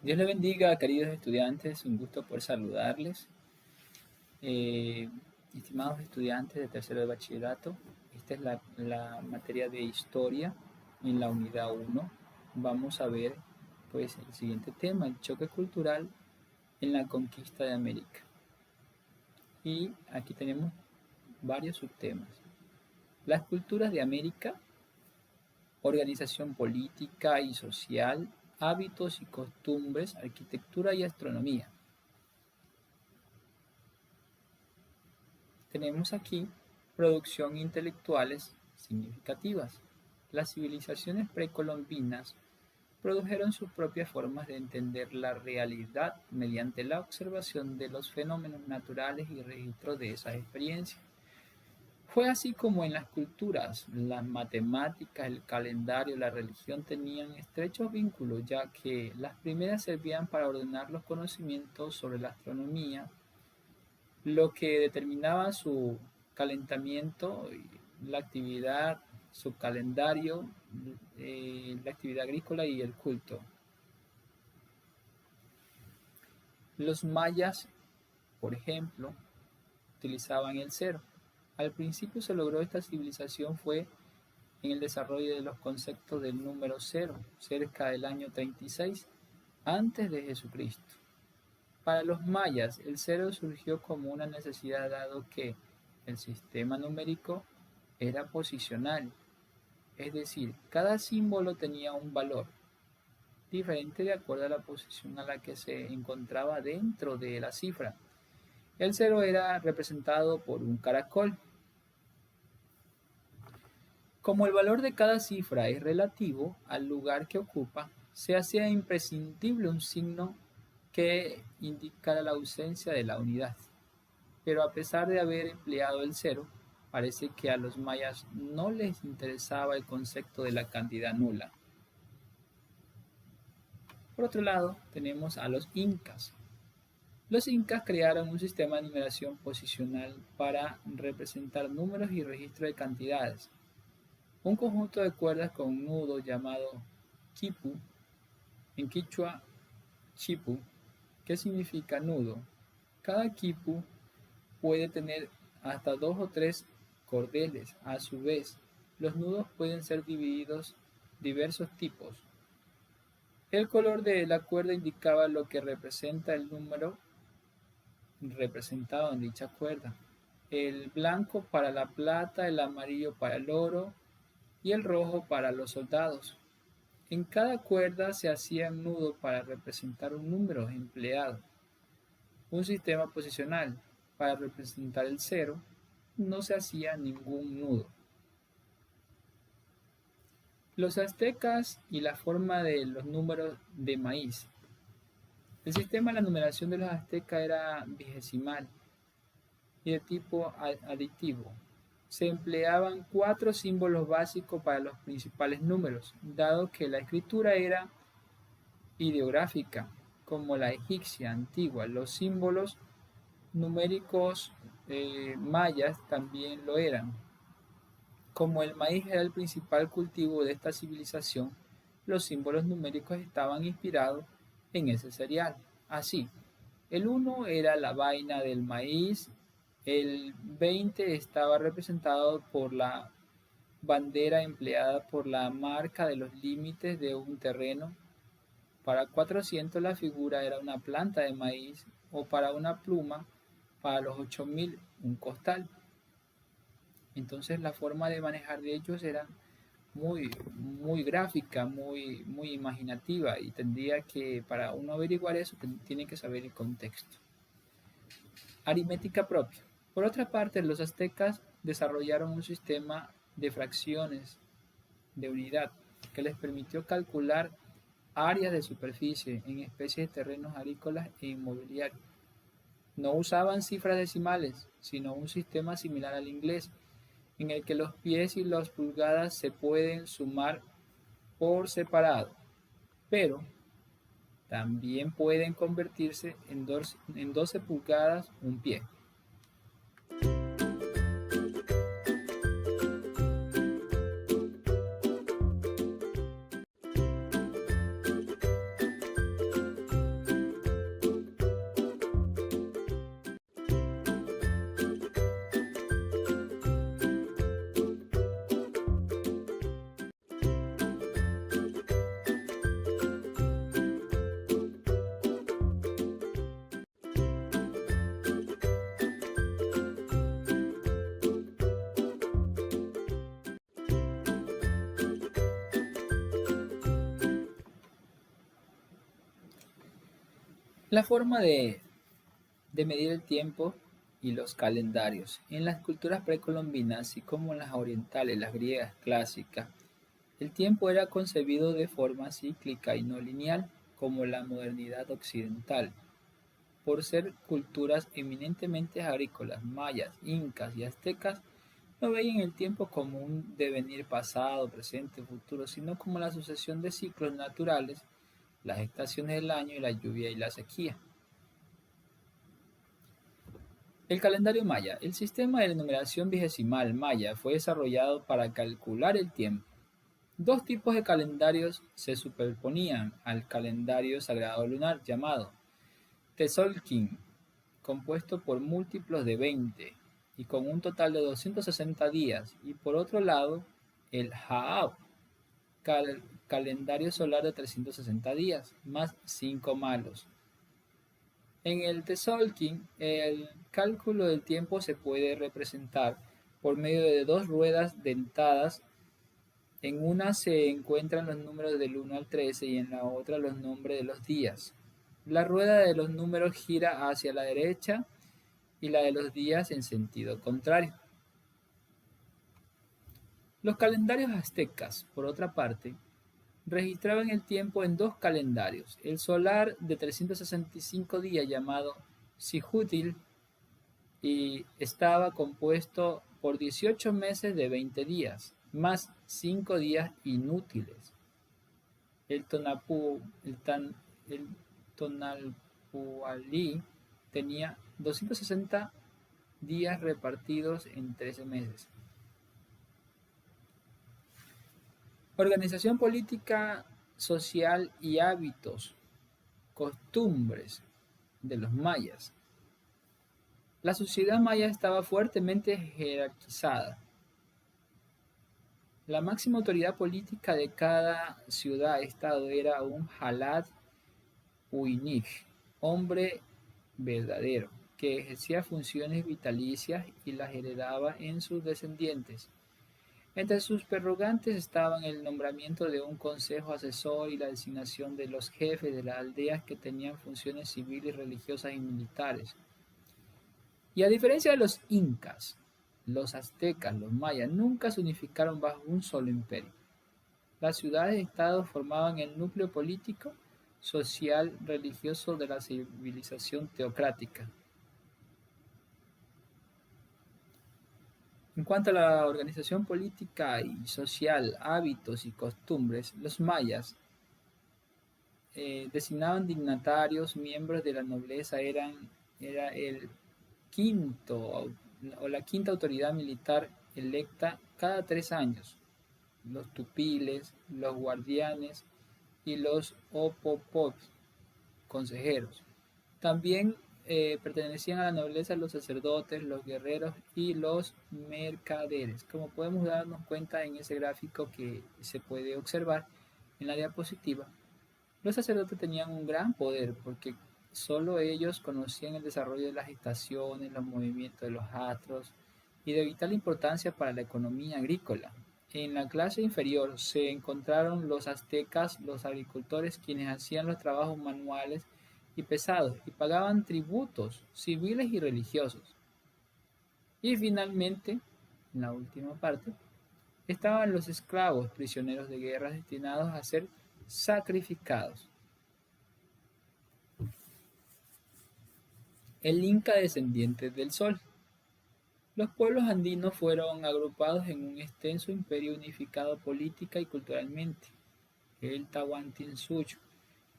Dios les bendiga, queridos estudiantes, un gusto por saludarles. Eh, Estimados estudiantes de tercero de bachillerato, esta es la materia de historia en la unidad 1. Vamos a ver pues el siguiente tema, el choque cultural en la conquista de América. Y aquí tenemos varios subtemas. Las culturas de América, organización política y social, hábitos y costumbres, arquitectura y astronomía. Tenemos aquí producción intelectuales significativas. Las civilizaciones precolombinas produjeron sus propias formas de entender la realidad mediante la observación de los fenómenos naturales y registro de esas experiencias. Fue así como en las culturas, las matemáticas, el calendario, la religión tenían estrechos vínculos, ya que las primeras servían para ordenar los conocimientos sobre la astronomía, lo que determinaba su calentamiento, la actividad, su calendario, la actividad agrícola y el culto. Los mayas, por ejemplo, utilizaban el cero. Al principio se logró esta civilización fue en el desarrollo de los conceptos del número cero, cerca del año 36 antes de Jesucristo. Para los mayas, el cero surgió como una necesidad dado que el sistema numérico era posicional, es decir, cada símbolo tenía un valor diferente de acuerdo a la posición a la que se encontraba dentro de la cifra. El cero era representado por un caracol. Como el valor de cada cifra es relativo al lugar que ocupa, se hacía imprescindible un signo que indicara la ausencia de la unidad. Pero a pesar de haber empleado el cero, parece que a los mayas no les interesaba el concepto de la cantidad nula. Por otro lado, tenemos a los incas. Los incas crearon un sistema de numeración posicional para representar números y registro de cantidades. Un conjunto de cuerdas con un nudo llamado quipu, en quichua chipu, que significa nudo. Cada quipu puede tener hasta 2 o 3 cordeles. A su vez, los nudos pueden ser divididos diversos tipos. El color de la cuerda indicaba lo que representa el número representado en dicha cuerda. El blanco para la plata, el amarillo para el oro y el rojo para los soldados. En cada cuerda se hacía un nudo para representar un número empleado. Un sistema posicional. Para representar el cero, no se hacía ningún nudo. Los aztecas y la forma de los números de maíz. El sistema de la numeración de los aztecas era vigesimal y de tipo aditivo. Se empleaban 4 símbolos básicos para los principales números, dado que la escritura era ideográfica, como la egipcia antigua. Los símbolos numéricos mayas también lo eran. Como el maíz era el principal cultivo de esta civilización, los símbolos numéricos estaban inspirados en ese cereal. Así, el 1 era la vaina del maíz, el 20 estaba representado por la bandera empleada por la marca de los límites de un terreno. Para 400 la figura era una planta de maíz o para una pluma, para los 8000 un costal. Entonces la forma de manejar de ellos era muy gráfica, muy imaginativa y tendría que, para uno averiguar eso, tiene que saber el contexto. Aritmética propia. Por otra parte, los aztecas desarrollaron un sistema de fracciones de unidad que les permitió calcular áreas de superficie en especies de terrenos agrícolas e inmobiliarios. No usaban cifras decimales, sino un sistema similar al inglés, en el que los pies y las pulgadas se pueden sumar por separado, pero también pueden convertirse en 12 pulgadas un pie. La forma de medir el tiempo y los calendarios. En las culturas precolombinas, así como en las orientales, las griegas clásicas, el tiempo era concebido de forma cíclica y no lineal, como la modernidad occidental. Por ser culturas eminentemente agrícolas, mayas, incas y aztecas, no veían el tiempo como un devenir pasado, presente, futuro, sino como la sucesión de ciclos naturales, las estaciones del año y la lluvia y la sequía. El calendario maya. El sistema de numeración vigesimal maya fue desarrollado para calcular el tiempo. Dos tipos de calendarios se superponían al calendario sagrado lunar llamado Tzolk'in, compuesto por múltiplos de 20 y con un total de 260 días, y por otro lado el Ha'ab, calendario solar de 360 días, más 5 malos. En el Tzolk'in, el cálculo del tiempo se puede representar por medio de dos ruedas dentadas. En una se encuentran los números del 1 al 13 y en la otra los nombres de los días. La rueda de los números gira hacia la derecha y la de los días en sentido contrario. Los calendarios aztecas, por otra parte, registraban el tiempo en dos calendarios: el solar de 365 días llamado Xihuatl y estaba compuesto por 18 meses de 20 días, más 5 días inútiles. El el Tonalpualí tenía 260 días repartidos en 13 meses. Organización política, social y hábitos, costumbres de los mayas. La sociedad maya estaba fuertemente jerarquizada. La máxima autoridad política de cada ciudad-estado era un Halat Uinich, hombre verdadero, que ejercía funciones vitalicias y las heredaba en sus descendientes. Entre sus prerrogantes estaban el nombramiento de un consejo asesor y la designación de los jefes de las aldeas que tenían funciones civiles, religiosas y militares. Y a diferencia de los incas, los aztecas, los mayas nunca se unificaron bajo un solo imperio. Las ciudades-estados formaban el núcleo político, social, religioso de la civilización teocrática. En cuanto a la organización política y social, hábitos y costumbres, los mayas designaban dignatarios, miembros de la nobleza, era el quinto o la quinta autoridad militar electa cada 3 años: los tupiles, los guardianes y los opopot, consejeros. También pertenecían a la nobleza los sacerdotes, los guerreros y los mercaderes. Como podemos darnos cuenta en ese gráfico que se puede observar en la diapositiva, los sacerdotes tenían un gran poder porque solo ellos conocían el desarrollo de las estaciones, los movimientos de los astros y de vital importancia para la economía agrícola. En la clase inferior se encontraron los aztecas, los agricultores, quienes hacían los trabajos manuales y pesados y pagaban tributos civiles y religiosos. Y finalmente, en la última parte, estaban los esclavos, prisioneros de guerra destinados a ser sacrificados. El Inca descendiente del Sol. Los pueblos andinos fueron agrupados en un extenso imperio unificado política y culturalmente, el Tahuantinsuyo.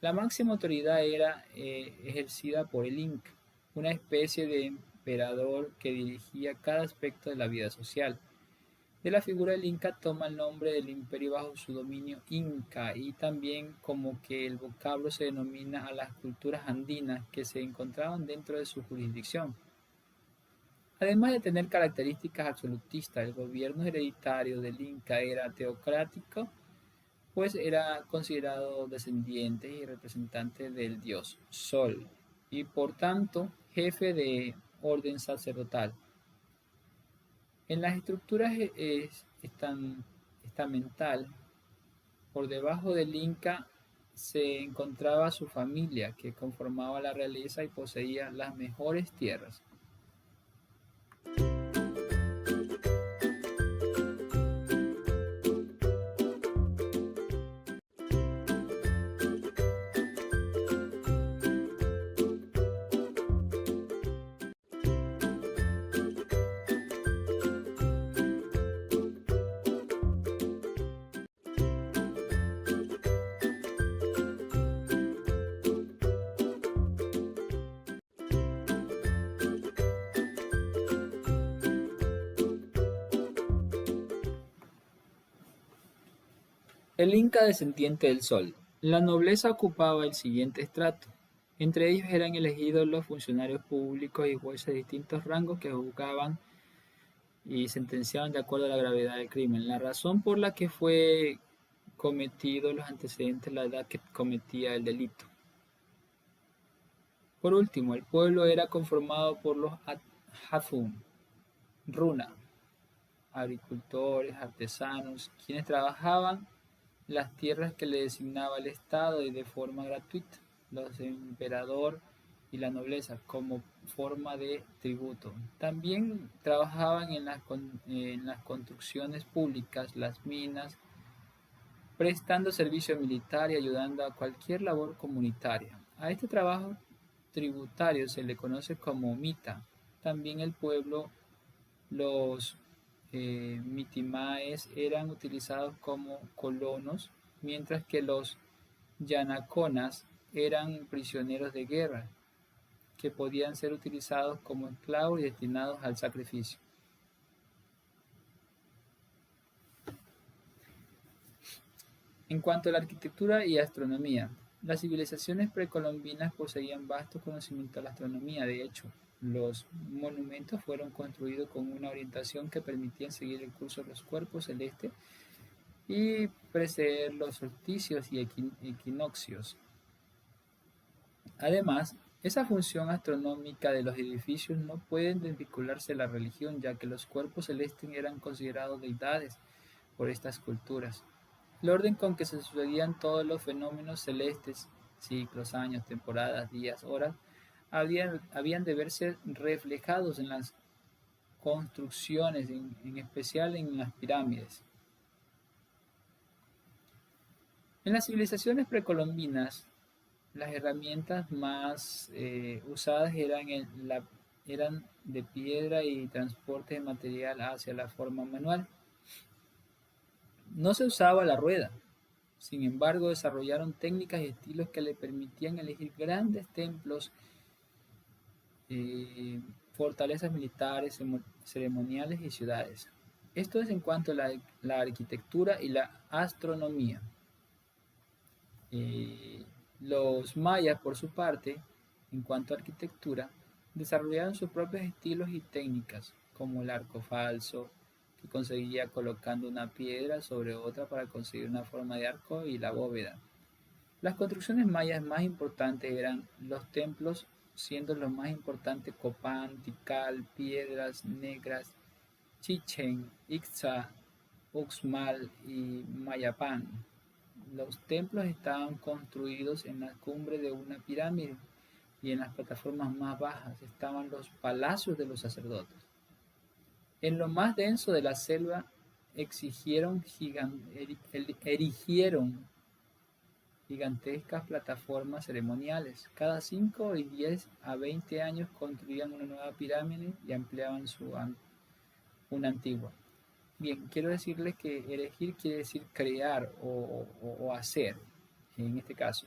La máxima autoridad era ejercida por el Inca, una especie de emperador que dirigía cada aspecto de la vida social. De la figura del Inca toma el nombre del imperio bajo su dominio Inca, y también como que el vocablo se denomina a las culturas andinas que se encontraban dentro de su jurisdicción. Además de tener características absolutistas, el gobierno hereditario del Inca era teocrático, pues era considerado descendiente y representante del dios Sol, y por tanto jefe de orden sacerdotal. En las estructuras estamental, por debajo del Inca se encontraba su familia, que conformaba la realeza y poseía las mejores tierras. El Inca descendiente del Sol. La nobleza ocupaba el siguiente estrato. Entre ellos eran elegidos los funcionarios públicos y jueces de distintos rangos que juzgaban y sentenciaban de acuerdo a la gravedad del crimen. La razón por la que fue cometido, los antecedentes, la edad que cometía el delito. Por último, el pueblo era conformado por los Hatun, Runa, agricultores, artesanos, quienes trabajaban las tierras que le designaba el Estado y de forma gratuita, los emperador y la nobleza como forma de tributo. También trabajaban en las construcciones públicas, las minas, prestando servicio militar y ayudando a cualquier labor comunitaria. A este trabajo tributario se le conoce como mita. También el pueblo, los mitimaes eran utilizados como colonos, mientras que los yanaconas eran prisioneros de guerra, que podían ser utilizados como esclavos y destinados al sacrificio. En cuanto a la arquitectura y astronomía, las civilizaciones precolombinas poseían vasto conocimiento de la astronomía. De hecho, los monumentos fueron construidos con una orientación que permitía seguir el curso de los cuerpos celestes y preceder los solsticios y equinoccios. Además, esa función astronómica de los edificios no puede desvincularse de la religión, ya que los cuerpos celestes eran considerados deidades por estas culturas. El orden con que se sucedían todos los fenómenos celestes, ciclos, años, temporadas, días, horas, habían de verse reflejados en las construcciones, en especial en las pirámides. En las civilizaciones precolombinas, las herramientas más usadas eran de piedra y transporte de material hacia la forma manual. No se usaba la rueda. Sin embargo, desarrollaron técnicas y estilos que le permitían elegir grandes templos, fortalezas militares, ceremoniales y ciudades. Esto es en cuanto a la arquitectura y la astronomía. Los mayas, por su parte, en cuanto a arquitectura, desarrollaron sus propios estilos y técnicas, como el arco falso, que conseguía colocando una piedra sobre otra para conseguir una forma de arco, y la bóveda. Las construcciones mayas más importantes eran los templos, siendo los más importantes Copán, Tikal, Piedras Negras, Chichén, Itzá, Uxmal y Mayapán. Los templos estaban construidos en la cumbre de una pirámide y en las plataformas más bajas estaban los palacios de los sacerdotes. En lo más denso de la selva erigieron gigantescas plataformas ceremoniales. Cada 5 y 10 a 20 años construían una nueva pirámide y ampliaban una antigua. Bien, quiero decirles que erigir quiere decir crear o hacer, en este caso.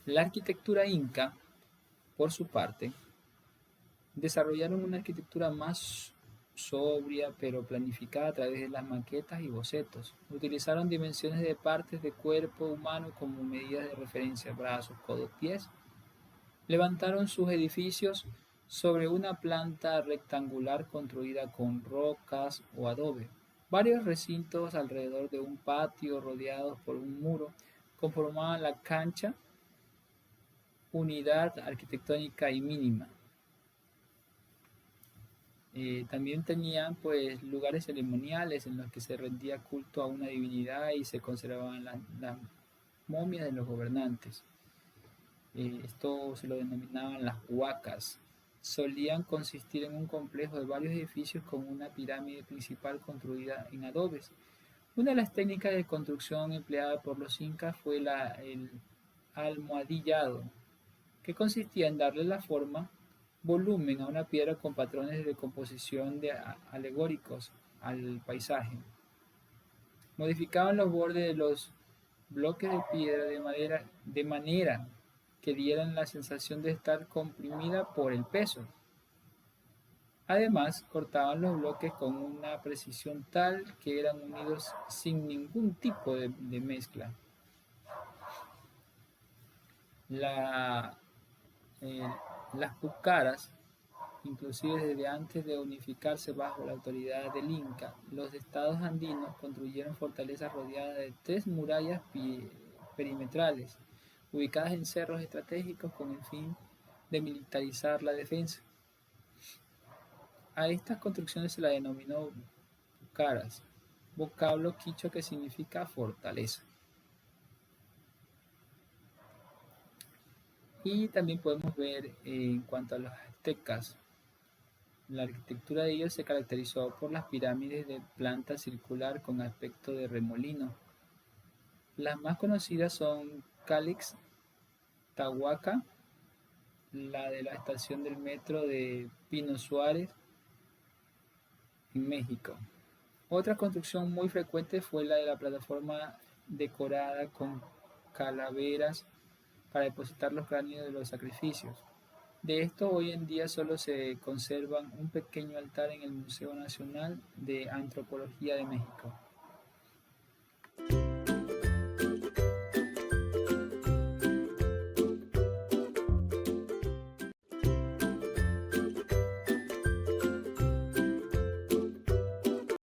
La arquitectura inca, por su parte, desarrollaron una arquitectura más sobria pero planificada a través de las maquetas y bocetos. Utilizaron dimensiones de partes de cuerpo humano como medidas de referencia, brazos, codos, pies. Levantaron sus edificios sobre una planta rectangular construida con rocas o adobe. Varios recintos alrededor de un patio rodeados por un muro conformaban la cancha, unidad arquitectónica y mínima. También tenían pues lugares ceremoniales en los que se rendía culto a una divinidad y se conservaban las momias de los gobernantes. Esto se lo denominaban las huacas. Solían consistir en un complejo de varios edificios con una pirámide principal construida en adobes. Una de las técnicas de construcción empleada por los incas fue el almohadillado, que consistía en darle la forma, volumen a una piedra con patrones de composición alegóricos al paisaje. Modificaban los bordes de los bloques de piedra de manera que dieran la sensación de estar comprimida por el peso. Además, cortaban los bloques con una precisión tal que eran unidos sin ningún tipo de mezcla. La, eh, las pucaras, inclusive desde antes de unificarse bajo la autoridad del Inca, los estados andinos construyeron fortalezas rodeadas de 3 murallas perimetrales, ubicadas en cerros estratégicos con el fin de militarizar la defensa. A estas construcciones se las denominó pucaras, vocablo quichua que significa fortaleza. Y también podemos ver en cuanto a los aztecas, la arquitectura de ellos se caracterizó por las pirámides de planta circular con aspecto de remolino. Las más conocidas son Calix, Tahuaca, la de la estación del metro de Pino Suárez en México. Otra construcción muy frecuente fue la de la plataforma decorada con calaveras para depositar los cráneos de los sacrificios. De esto hoy en día solo se conserva un pequeño altar en el Museo Nacional de Antropología de México.